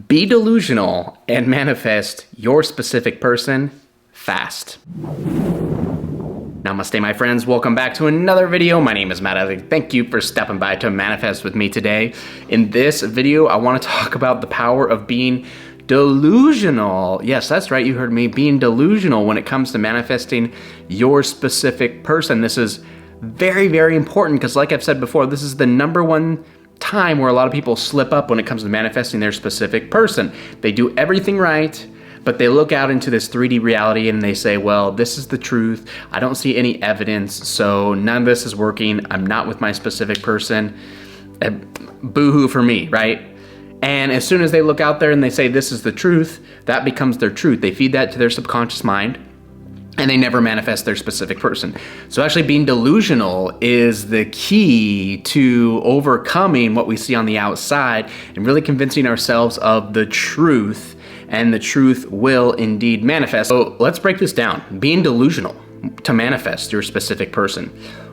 Be delusional and manifest your specific person fast. Namaste, my friends. Welcome back to another video. My name is Matt. Thank you for stepping by to manifest with me today. In this video, I want to talk about the power of being delusional. Yes, that's right. You heard me. Being delusional when it comes to manifesting your specific person. This is very, very important because, like I've said before, this is the number one time where a lot of people slip up when it comes to manifesting their specific person. They do everything right, but they look out into this 3D reality and they say, well, this is the truth. I don't see any evidence, so none of this is working. I'm not with my specific person. Boo-hoo for me, right? And as soon as they look out there and they say this is the truth, that becomes their truth. They feed that to their subconscious mind and they never manifest their specific person. So actually being delusional is the key to overcoming what we see on the outside and really convincing ourselves of the truth, and the truth will indeed manifest. So let's break this down. Being delusional to manifest your specific person.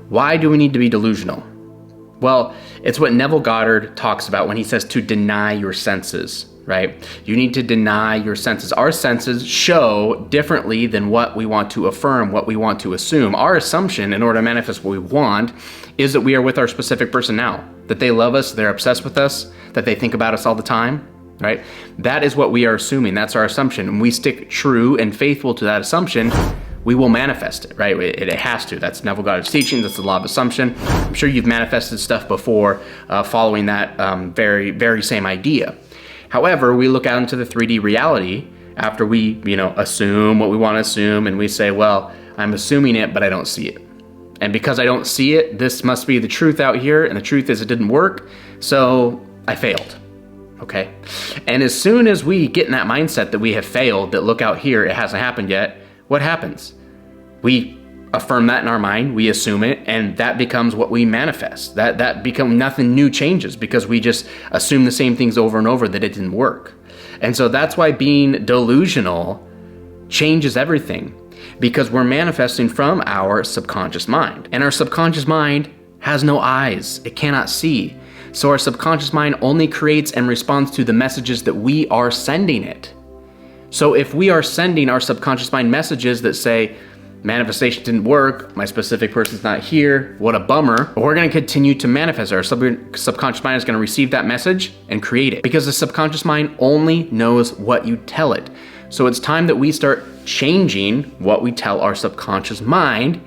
Why do we need to be delusional? Well, it's what Neville Goddard talks about when he says to deny your senses, right? You need to deny your senses. Our senses show differently than what we want to affirm, what we want to assume. Our assumption in order to manifest what we want is that we are with our specific person now, that they love us, they're obsessed with us, that they think about us all the time, right? That is what we are assuming. That's our assumption. And we stick true and faithful to that assumption, we will manifest it, right? It has to. That's Neville Goddard's teaching. That's the law of assumption. I'm sure you've manifested stuff before following that very, very same idea. However, we look out into the 3D reality after we, assume what we want to assume, and we say, well, I'm assuming it, but I don't see it. And because I don't see it, this must be the truth out here, and the truth is it didn't work, so I failed. Okay? And as soon as we get in that mindset that we have failed, that look out here, it hasn't happened yet, what happens? We affirm that in our mind, we assume it, and that becomes what we manifest. That becomes nothing new changes because we just assume the same things over and over that it didn't work. And so that's why being delusional changes everything, because we're manifesting from our subconscious mind. And our subconscious mind has no eyes. It cannot see. So our subconscious mind only creates and responds to the messages that we are sending it. So if we are sending our subconscious mind messages that say, manifestation didn't work, my specific person's not here, what a bummer, we're going to continue to manifest. Our subconscious mind is going to receive that message and create it, because the subconscious mind only knows what you tell it. So it's time that we start changing what we tell our subconscious mind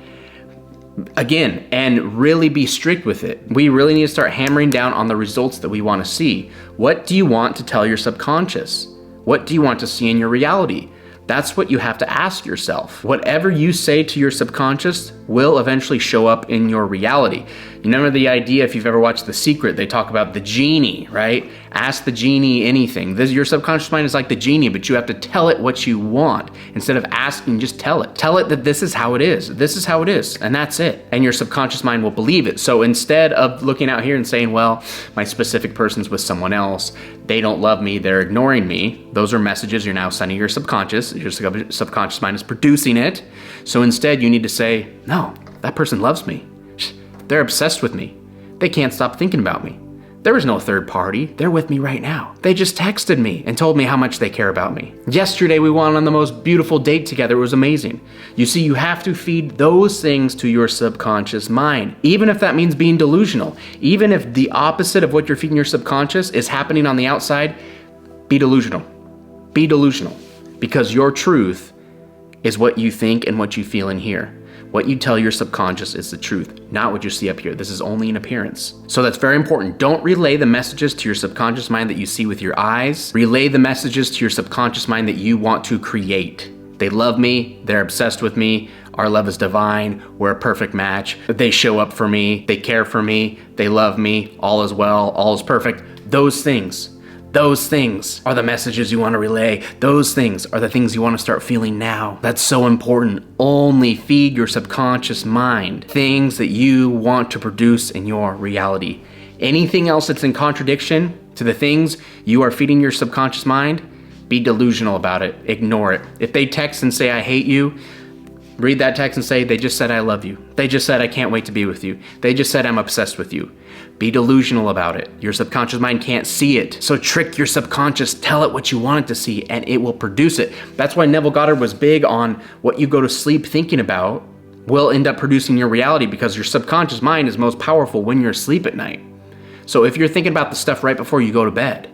again, and really be strict with it. We really need to start hammering down on the results that we want to see. What do you want to tell your subconscious? What do you want to see in your reality? That's what you have to ask yourself. Whatever you say to your subconscious will eventually show up in your reality. You remember the idea, if you've ever watched The Secret, they talk about the genie, right? Ask the genie anything. Your subconscious mind is like the genie, but you have to tell it what you want. Instead of asking, just tell it. Tell it that this is how it is. This is how it is, and that's it. And your subconscious mind will believe it. So instead of looking out here and saying, well, my specific person's with someone else, they don't love me, they're ignoring me, those are messages you're now sending your subconscious. Your subconscious mind is producing it. So instead you need to say, no, that person loves me. They're obsessed with me. They can't stop thinking about me. There is no third party. They're with me right now. They just texted me and told me how much they care about me. Yesterday we went on the most beautiful date together. It was amazing. You see, you have to feed those things to your subconscious mind, even if that means being delusional. Even if the opposite of what you're feeding your subconscious is happening on the outside, be delusional. Be delusional. Because your truth is what you think and what you feel in here. What you tell your subconscious is the truth, not what you see up here. This is only an appearance. So that's very important. Don't relay the messages to your subconscious mind that you see with your eyes. Relay the messages to your subconscious mind that you want to create. They love me. They're obsessed with me. Our love is divine. We're a perfect match. They show up for me. They care for me. They love me. All is well. All is perfect. Those things are the messages you want to relay. Those things are the things you want to start feeling now. That's so important. Only feed your subconscious mind things that you want to produce in your reality. Anything else that's in contradiction to the things you are feeding your subconscious mind, be delusional about it. Ignore it. If they text and say, I hate you, read that text and say, they just said I love you. They just said I can't wait to be with you. They just said I'm obsessed with you. Be delusional about it. Your subconscious mind can't see it. So trick your subconscious, tell it what you want it to see, and it will produce it. That's why Neville Goddard was big on what you go to sleep thinking about will end up producing your reality, because your subconscious mind is most powerful when you're asleep at night. So if you're thinking about the stuff right before you go to bed,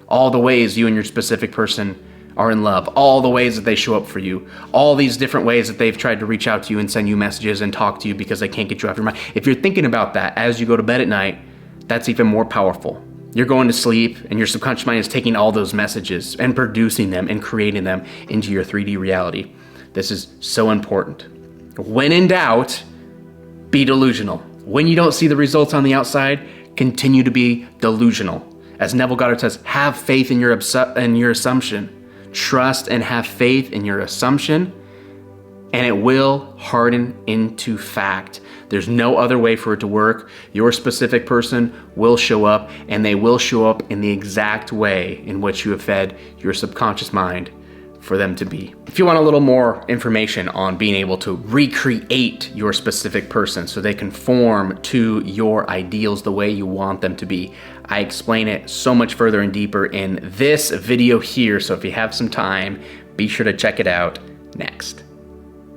all the ways you and your specific person are in love, all the ways that they show up for you, all these different ways that they've tried to reach out to you and send you messages and talk to you because they can't get you off your mind. If you're thinking about that as you go to bed at night, that's even more powerful. You're going to sleep and your subconscious mind is taking all those messages and producing them and creating them into your 3D reality. This is so important. When in doubt, be delusional. When you don't see the results on the outside, continue to be delusional. As Neville Goddard says, have faith in your assumption. Trust and have faith in your assumption, and it will harden into fact. There's no other way for it to work. Your specific person will show up, and they will show up in the exact way in which you have fed your subconscious mind for them to be. If you want a little more information on being able to recreate your specific person so they conform to your ideals the way you want them to be, I explain it so much further and deeper in this video here. So if you have some time, be sure to check it out next.